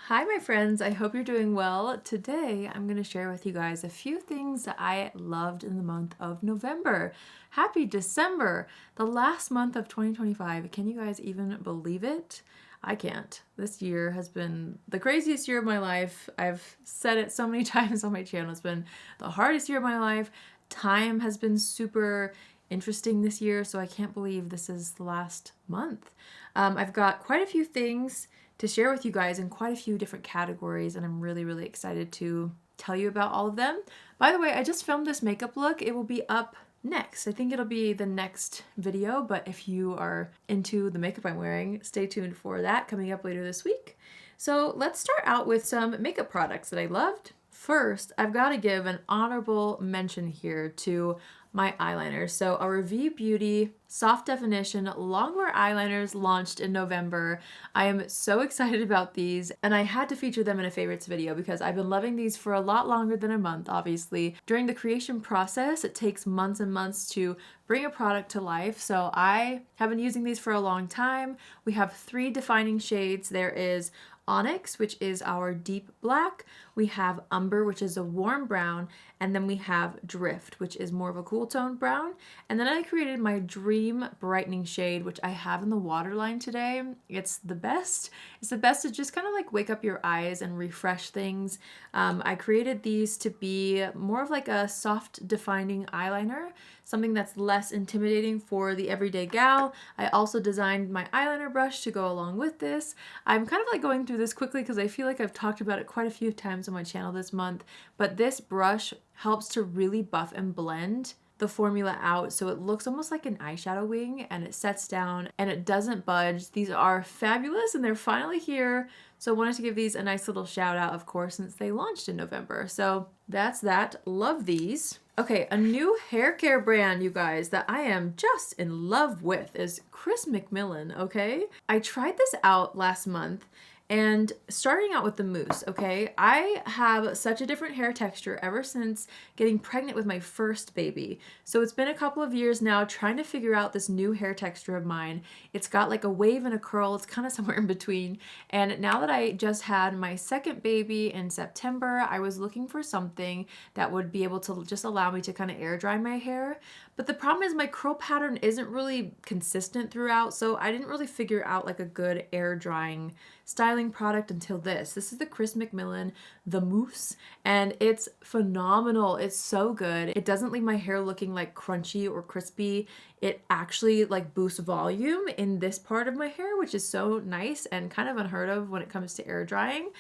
Hi my friends, I hope you're doing well. Today I'm going to share with you guys a few things that I loved in the month of November. Happy December, the last month of 2025. Can you guys even believe it? I can't. This year has been the craziest year of my life. I've said it so many times on my channel. It's been the hardest year of my life. Time has been super interesting this year, so I can't believe this is the last month. I've got quite a few things to share with you guys in quite a few different categories, and I'm really excited to tell you about all of them. By the way, I just filmed this makeup look. It will be up next. I think it'll be the next video, but if you are into the makeup I'm wearing, stay tuned for that coming up later this week. So let's start out with some makeup products that I loved. First, I've got to give an honorable mention here to my eyeliners. So a Ravie Beauty Soft Definition Longwear eyeliners launched in November. I am so excited about these, and I had to feature them in a favorites video because I've been loving these for a lot longer than a month, obviously. During the creation process, it takes months and months to bring a product to life, so I have been using these for a long time. We have 3 defining shades. There is Onyx, which is our deep black. We have Umber, which is a warm brown, and then we have Drift, which is more of a cool tone brown. And then I created my Dream Brightening shade, which I have in the waterline today. It's the best. It's the best to just kind of like wake up your eyes and refresh things. I created these to be more of like a soft defining eyeliner, something that's less intimidating for the everyday gal. I also designed my eyeliner brush to go along with this. I'm kind of like going through this quickly because I feel like I've talked about it quite a few times on my channel this month, but this brush helps to really buff and blend the formula out so it looks almost like an eyeshadow wing, and it sets down and it doesn't budge. These are fabulous and they're finally here, so I wanted to give these a nice little shout out, of course, since they launched in November. So that's that. Love these. Okay, a new hair care brand, you guys, that I am just in love with is McMillan, okay? I tried this out last month, and starting out with the mousse, okay? I have such a different hair texture ever since getting pregnant with my first baby. So it's been a couple of years now trying to figure out this new hair texture of mine. It's got like a wave and a curl. It's kind of somewhere in between. And now that I just had my second baby in September, I was looking for something that would be able to just allow me to kind of air dry my hair. But the problem is my curl pattern isn't really consistent throughout, so I didn't really figure out like a good air drying styling product until this. This is the McMillan, the Mousse, and it's phenomenal. It's so good. It doesn't leave my hair looking like crunchy or crispy. It actually like boosts volume in this part of my hair, which is so nice and kind of unheard of when it comes to air drying.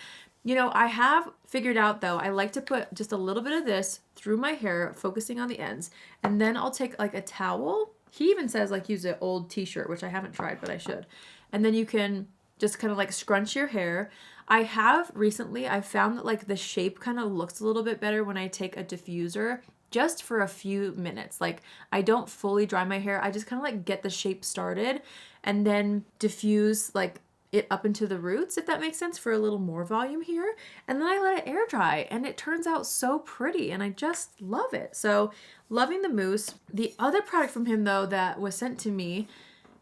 You know, I have figured out though, I like to put just a little bit of this through my hair, focusing on the ends, and then I'll take like a towel. He even says like use an old t-shirt, which I haven't tried, but I should. And then you can just kind of like scrunch your hair. I found that like the shape kind of looks a little bit better when I take a diffuser just for a few minutes. Like I don't fully dry my hair. I just kind of like get the shape started and then diffuse like it up into the roots, if that makes sense, for a little more volume here. And then I let it air dry and it turns out so pretty and I just love it. So loving the mousse. The other product from him though that was sent to me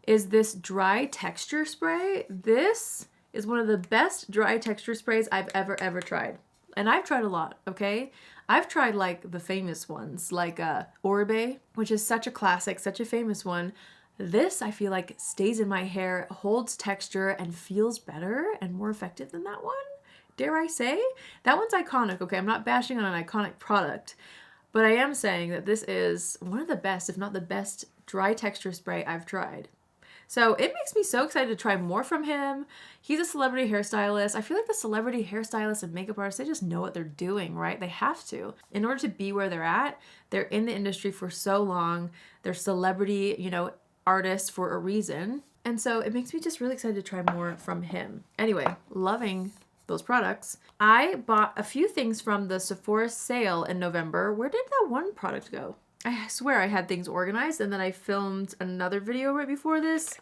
is this dry texture spray. This is one of the best dry texture sprays I've ever tried. And I've tried a lot, okay? I've tried like the famous ones, like Oribe, which is such a classic, such a famous one. This, I feel like, stays in my hair, holds texture, and feels better and more effective than that one. Dare I say? That one's iconic, okay? I'm not bashing on an iconic product, but I am saying that this is one of the best, if not the best, dry texture spray I've tried. So it makes me so excited to try more from him. He's a celebrity hairstylist. I feel like the celebrity hairstylists and makeup artists, they just know what they're doing, right? They have to. In order to be where they're at, they're in the industry for so long. They're celebrity, you know, artists for a reason. And so it makes me just really excited to try more from him. Anyway, loving those products. I bought a few things from the Sephora sale in November. Where did that one product go? I swear I had things organized and then I filmed another video right before this.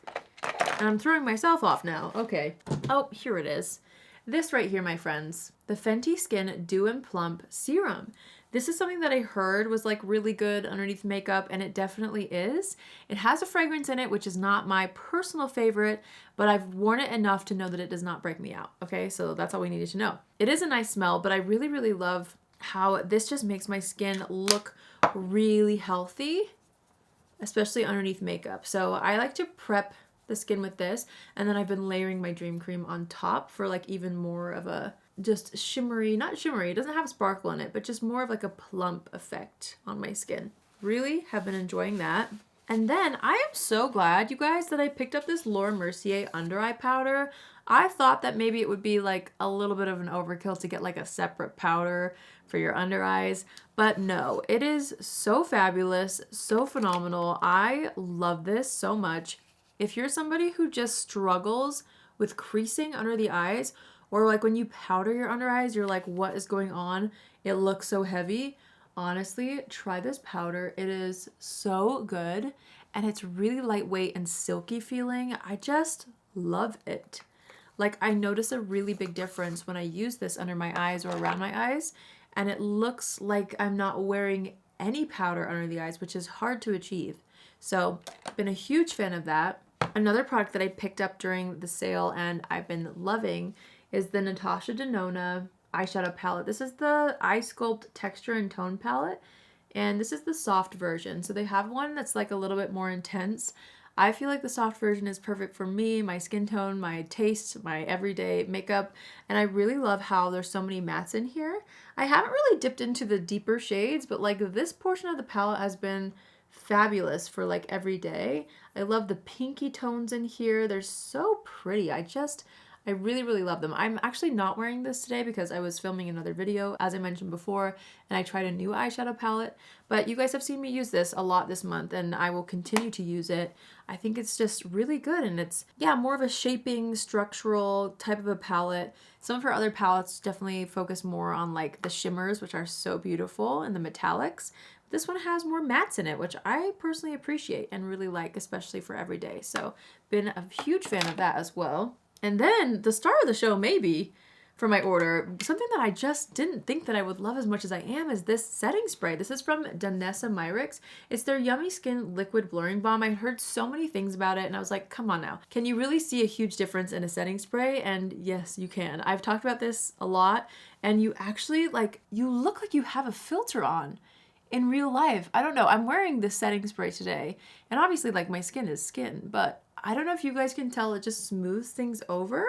And I'm throwing myself off now. Okay. Oh, here it is. This right here, my friends. The Fenty Skin Dew and Plump Serum. This is something that I heard was like really good underneath makeup, and it definitely is. It has a fragrance in it, which is not my personal favorite, but I've worn it enough to know that it does not break me out. Okay, so that's all we needed to know. It is a nice smell, but I really, really love how this just makes my skin look really healthy, especially underneath makeup. So I like to prep the skin with this, and then I've been layering my Dream Cream on top for like even more of a just shimmery, not shimmery, it doesn't have sparkle in it, but just more of like a plump effect on my skin. Really have been enjoying that. And then I am so glad, you guys, that I picked up this Laura Mercier under eye powder. I thought that maybe it would be like a little bit of an overkill to get like a separate powder for your under eyes, but no, it is so fabulous, so phenomenal. I love this so much. If you're somebody who just struggles with creasing under the eyes, or like when you powder your under eyes, you're like, what is going on? It looks so heavy. Honestly, try this powder. It is so good, and it's really lightweight and silky feeling. I just love it. Like, I notice a really big difference when I use this under my eyes or around my eyes, and it looks like I'm not wearing any powder under the eyes, which is hard to achieve. So, been a huge fan of that. Another product that I picked up during the sale and I've been loving is the NATASHA DENONA eyeshadow palette. This is the Eye Sculpt Texture and Tone palette, and this is the soft version. So they have one that's like a little bit more intense. I feel like the soft version is perfect for me, my skin tone, my taste, my everyday makeup, and I really love how there's so many mattes in here. I haven't really dipped into the deeper shades, but like this portion of the palette has been fabulous for like every day. I love the pinky tones in here. They're so pretty. I really, really love them. I'm actually not wearing this today because I was filming another video, as I mentioned before, and I tried a new eyeshadow palette, but you guys have seen me use this a lot this month, and I will continue to use it. I think it's just really good, and it's, yeah, more of a shaping, structural type of a palette. Some of her other palettes definitely focus more on like the shimmers, which are so beautiful, and the metallics. This one has more mattes in it, which I personally appreciate and really like, especially for every day. So, been a huge fan of that as well. And then the star of the show, maybe, for my order, something that I just didn't think that I would love as much as I am, is this setting spray. This is from DANESSA MYRICKS. It's their Yummy Skin Liquid Blurring Balm. I heard so many things about it, and I was like, come on now. Can you really see a huge difference in a setting spray? And yes, you can. I've talked about this a lot, and you actually, like, you look like you have a filter on in real life. I don't know. I'm wearing this setting spray today, and obviously, like, my skin is skin, but I don't know if you guys can tell, it just smooths things over.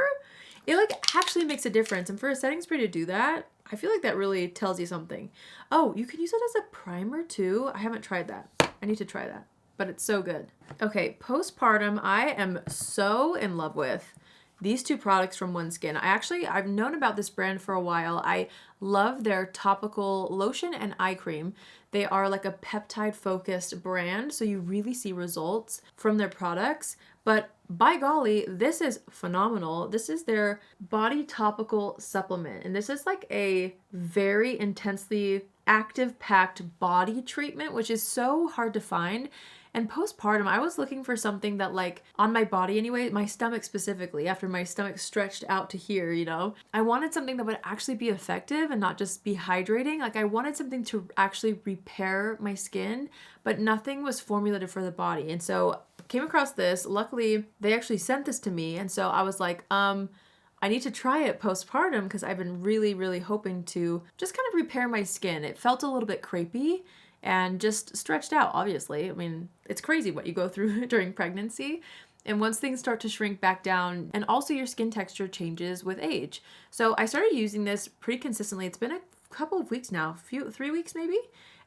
It like actually makes a difference. And for a setting spray to do that, I feel like that really tells you something. Oh, you can use it as a primer too. I haven't tried that. I need to try that, but it's so good. Okay, postpartum, I am so in love with these two products from ONESKIN. I've known about this brand for a while. I love their topical lotion and eye cream. They are like a peptide focused brand, so you really see results from their products. But by golly, this is phenomenal. This is their body topical supplement, and this is like a very intensely active packed body treatment, which is so hard to find. And postpartum, I was looking for something that, like, on my body anyway, my stomach specifically, after my stomach stretched out to here, you know, I wanted something that would actually be effective and not just be hydrating. Like, I wanted something to actually repair my skin, but nothing was formulated for the body. And so I came across this. Luckily, they actually sent this to me. And so I was like, I need to try it postpartum because I've been really, really hoping to just kind of repair my skin. It felt a little bit crepey and just stretched out, obviously. I mean, it's crazy what you go through during pregnancy. And once things start to shrink back down, and also your skin texture changes with age. So I started using this pretty consistently. It's been a couple of weeks now, 3 weeks maybe.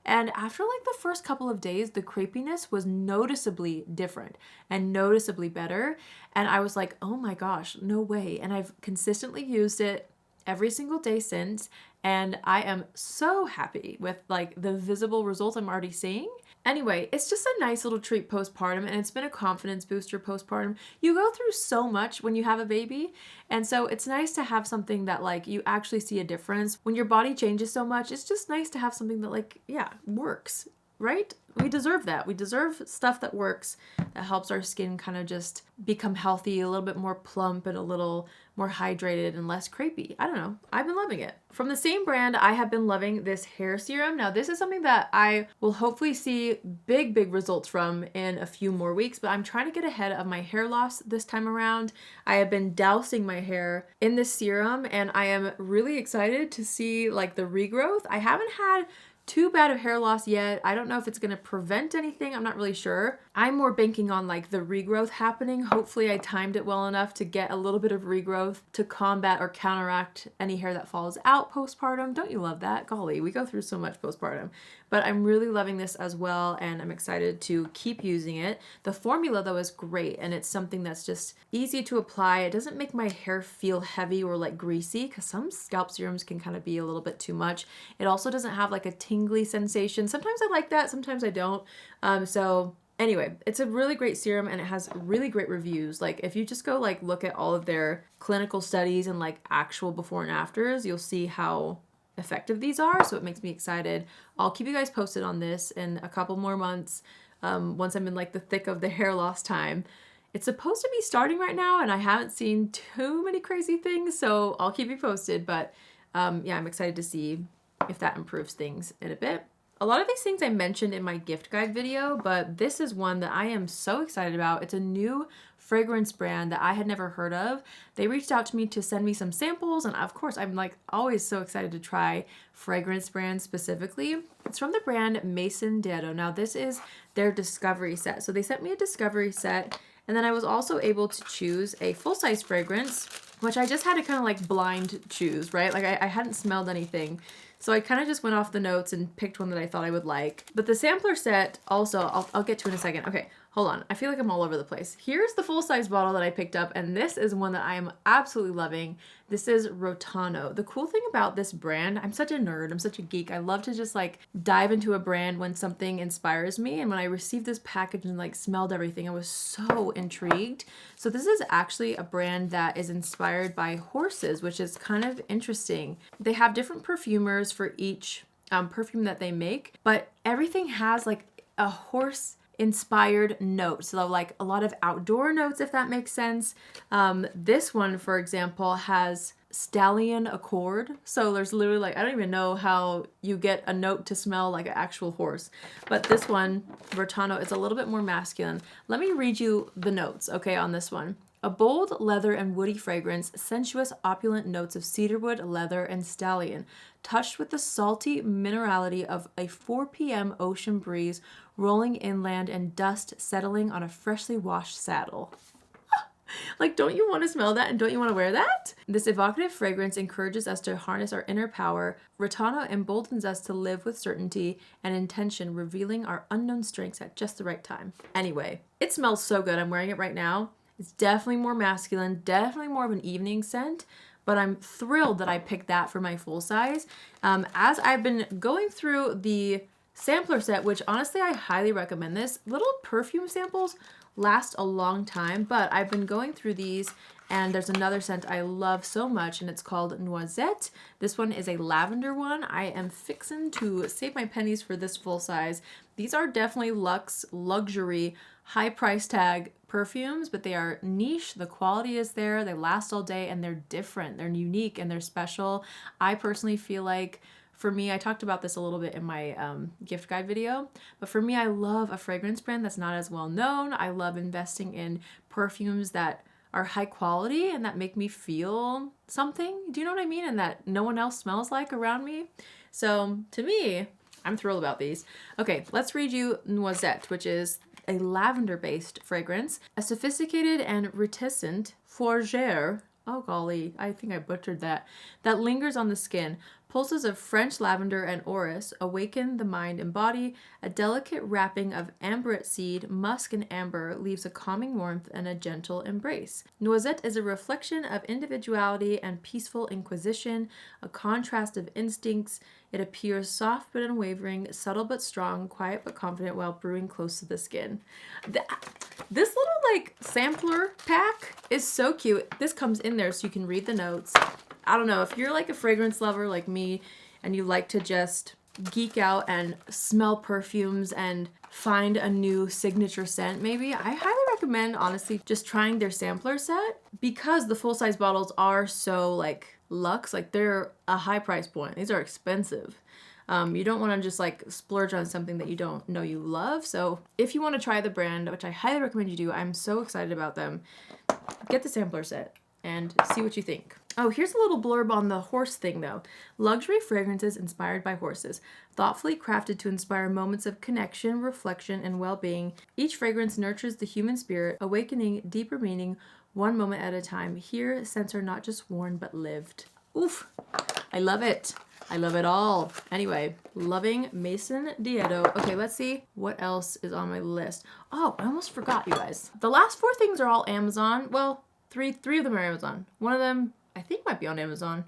And after like the first couple of days, the crepiness was noticeably different and noticeably better. And I was like, oh my gosh, no way. And I've consistently used it every single day since, and I am so happy with like the visible results I'm already seeing. Anyway, it's just a nice little treat postpartum, and it's been a confidence booster postpartum. You go through so much when you have a baby, and so it's nice to have something that like you actually see a difference. When your body changes so much, it's just nice to have something that like, yeah, works. right? We deserve that. We deserve stuff that works, that helps our skin kind of just become healthy, a little bit more plump and a little more hydrated and less crepey. I don't know. I've been loving it. From the same brand, I have been loving this hair serum. Now, this is something that I will hopefully see big results from in a few more weeks, but I'm trying to get ahead of my hair loss this time around. I have been dousing my hair in this serum, and I am really excited to see like the regrowth. I haven't had too bad of hair loss yet. I don't know if it's going to prevent anything. I'm not really sure. I'm more banking on like the regrowth happening. Hopefully I timed it well enough to get a little bit of regrowth to combat or counteract any hair that falls out postpartum. Don't you love that? Golly, we go through so much postpartum. But I'm really loving this as well, and I'm excited to keep using it. The formula though is great, and it's something that's just easy to apply. It doesn't make my hair feel heavy or like greasy, because some scalp serums can kind of be a little bit too much. It also doesn't have like a tingly sensation. Sometimes I like that, sometimes I don't. So anyway, it's a really great serum, and it has really great reviews. Like if you just go like look at all of their clinical studies and like actual before and afters, you'll see how effective these are. So it makes me excited. I'll keep you guys posted on this in a couple more months, once I'm in like the thick of the hair loss time. It's supposed to be starting right now, and I haven't seen too many crazy things, so I'll keep you posted. But yeah, I'm excited to see if that improves things in a bit. A lot of these things I mentioned in my gift guide video, but this is one that I am so excited about. It's a new fragrance brand that I had never heard of. They reached out to me to send me some samples, and of course I'm like always so excited to try fragrance brands specifically. It's from the brand MAISON. Now this is their discovery set. So they sent me a discovery set, and then I was also able to choose a full-size fragrance, which I just had to kind of like blind choose, right? Like I hadn't smelled anything. So I kind of just went off the notes and picked one that I thought I would like. But the sampler set also, I'll get to in a second. Okay, hold on. I feel like I'm all over the place. Here's the full-size bottle that I picked up, and this is one that I am absolutely loving. This is Rotano. The cool thing about this brand, I'm such a nerd, I'm such a geek. I love to just like dive into a brand when something inspires me. And when I received this package and like smelled everything, I was so intrigued. So this is actually a brand that is inspired by horses, which is kind of interesting. They have different perfumers for each perfume that they make, but everything has like a horse inspired notes. So like a lot of outdoor notes, if that makes sense. This one, for example, has stallion accord. So there's literally like, I don't even know how you get a note to smell like an actual horse. But this one, Rotano, it's a little bit more masculine. Let me read you the notes, okay, on this one. A bold leather and woody fragrance, sensuous opulent notes of cedarwood, leather, and stallion, touched with the salty minerality of a 4 p.m. ocean breeze rolling inland and dust settling on a freshly washed saddle. Like, don't you want to smell that, and don't you want to wear that? This evocative fragrance encourages us to harness our inner power. Rotano emboldens us to live with certainty and intention, revealing our unknown strengths at just the right time. Anyway, it smells so good. I'm wearing it right now. It's definitely more masculine, definitely more of an evening scent, but I'm thrilled that I picked that for my full size. As I've been going through the sampler set, which honestly I highly recommend this. Little perfume samples last a long time, but I've been going through these, and there's another scent I love so much, and it's called Noisette. This one is a lavender one. I am fixing to save my pennies for this full size. These are definitely luxe, luxury, high price tag perfumes, but they are niche. The quality is there. They last all day, and they're different. They're unique, and they're special. I personally feel like, for me, I talked about this a little bit in my gift guide video, but for me, I love a fragrance brand that's not as well known. I love investing in perfumes that are high quality and that make me feel something. Do you know what I mean? And that no one else smells like around me. So to me, I'm thrilled about these. Okay, let's read you Noisette, which is a lavender-based fragrance, a sophisticated and reticent fougere. Oh golly, I think I butchered that. That lingers on the skin. Pulses of French lavender and orris awaken the mind and body. A delicate wrapping of amberette seed, musk, and amber leaves a calming warmth and a gentle embrace. Noisette is a reflection of individuality and peaceful inquisition, a contrast of instincts. It appears soft but unwavering, subtle but strong, quiet but confident while brewing close to the skin. This little like sampler pack is so cute. This comes in there so you can read the notes. I don't know, if you're like a fragrance lover like me and you like to just geek out and smell perfumes and find a new signature scent maybe, I highly recommend honestly just trying their sampler set, because the full-size bottles are so like luxe, like they're a high price point. These are expensive. You don't want to just like splurge on something that you don't know you love. So if you want to try the brand, which I highly recommend you do, I'm so excited about them, get the sampler set and see what you think. Oh, here's a little blurb on the horse thing though. Luxury fragrances inspired by horses, thoughtfully crafted to inspire moments of connection, reflection, and well-being. Each fragrance nurtures the human spirit, awakening deeper meaning one moment at a time. Here, scents are not just worn, but lived. Oof, I love it. I love it all. Anyway, loving Maison Diedo. Okay, let's see what else is on my list. Oh, I almost forgot, you guys. The last 4 things are all Amazon. Well, three of them are Amazon. One of them I think might be on Amazon.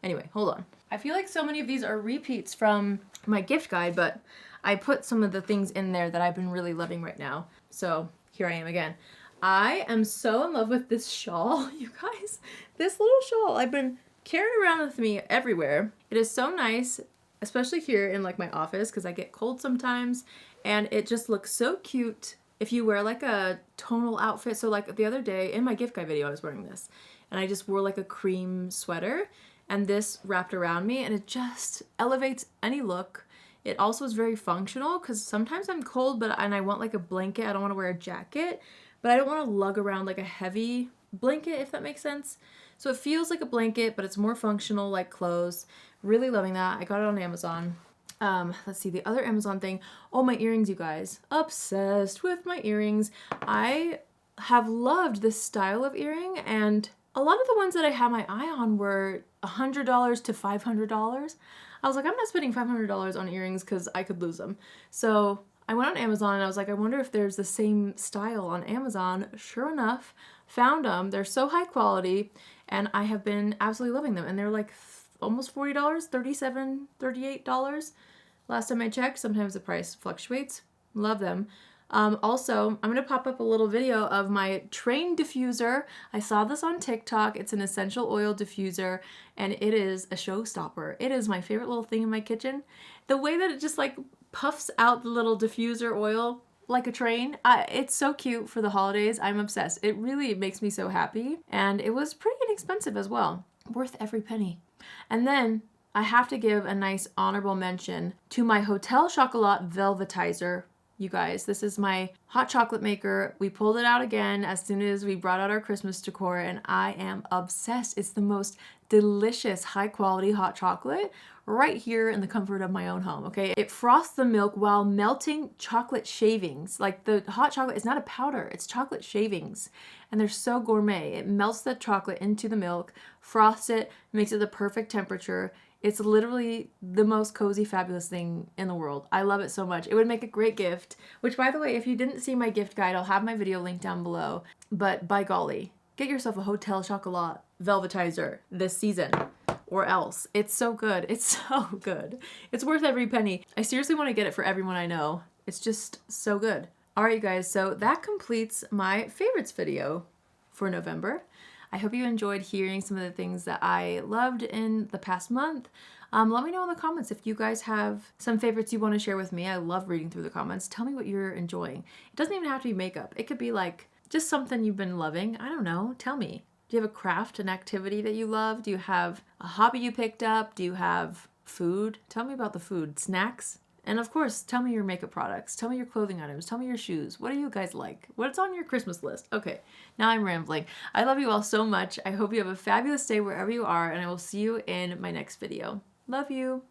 Anyway, hold on. I feel like so many of these are repeats from my gift guide, but I put some of the things in there that I've been really loving right now. So here I am again. I am so in love with this shawl, you guys. This little shawl I've been carrying around with me everywhere. It is so nice, especially here in like my office, because I get cold sometimes, and it just looks so cute if you wear like a tonal outfit. So like the other day in my gift guide video I was wearing this, and I just wore like a cream sweater and this wrapped around me, and it just elevates any look. It also is very functional because sometimes I'm cold and I want like a blanket. I don't want to wear a jacket, but I don't want to lug around like a heavy blanket, if that makes sense. So it feels like a blanket, but it's more functional like clothes. Really loving that. I got it on Amazon. Let's see, the other Amazon thing. Oh, my earrings, you guys. Obsessed with my earrings. I have loved this style of earring, and a lot of the ones that I had my eye on were $100 to $500. I was like, I'm not spending $500 on earrings because I could lose them. So I went on Amazon and I was like, I wonder if there's the same style on Amazon. Sure enough, found them. They're so high quality, and I have been absolutely loving them. And they're like almost $40, $37, $38. Last time I checked. Sometimes the price fluctuates. Love them. Also, I'm going to pop up a little video of my train diffuser. I saw this on TikTok. It's an essential oil diffuser, and it is a showstopper. It is my favorite little thing in my kitchen. The way that it just like puffs out the little diffuser oil like a train. It's so cute for the holidays. I'm obsessed. It really makes me so happy, and it was pretty inexpensive as well. Worth every penny. And then I have to give a nice honorable mention to my Hotel Chocolat Velvetizer. You guys, this is my hot chocolate maker. We pulled it out again as soon as we brought out our Christmas decor, and I am obsessed. It's the most delicious, high quality hot chocolate right here in the comfort of my own home, okay? It frosts the milk while melting chocolate shavings. Like, the hot chocolate is not a powder, it's chocolate shavings. And they're so gourmet. It melts the chocolate into the milk, frosts it, makes it the perfect temperature. It's literally the most cozy, fabulous thing in the world. I love it so much. It would make a great gift, which, by the way, if you didn't see my gift guide, I'll have my video linked down below. But by golly, get yourself a Hotel Chocolat Velvetizer this season, or else. It's so good. It's so good. It's worth every penny. I seriously want to get it for everyone I know. It's just so good. All right, you guys, so that completes my favorites video for November. I hope you enjoyed hearing some of the things that I loved in the past month. Let me know in the comments if you guys have some favorites you want to share with me. I love reading through the comments. Tell me what you're enjoying. It doesn't even have to be makeup. It could be like just something you've been loving. I don't know. Tell me. Do you have a craft, an activity that you love? Do you have a hobby you picked up? Do you have food? Tell me about the food. Snacks? And of course, tell me your makeup products. Tell me your clothing items. Tell me your shoes. What do you guys like? What's on your Christmas list? Okay, now I'm rambling. I love you all so much. I hope you have a fabulous day wherever you are, and I will see you in my next video. Love you.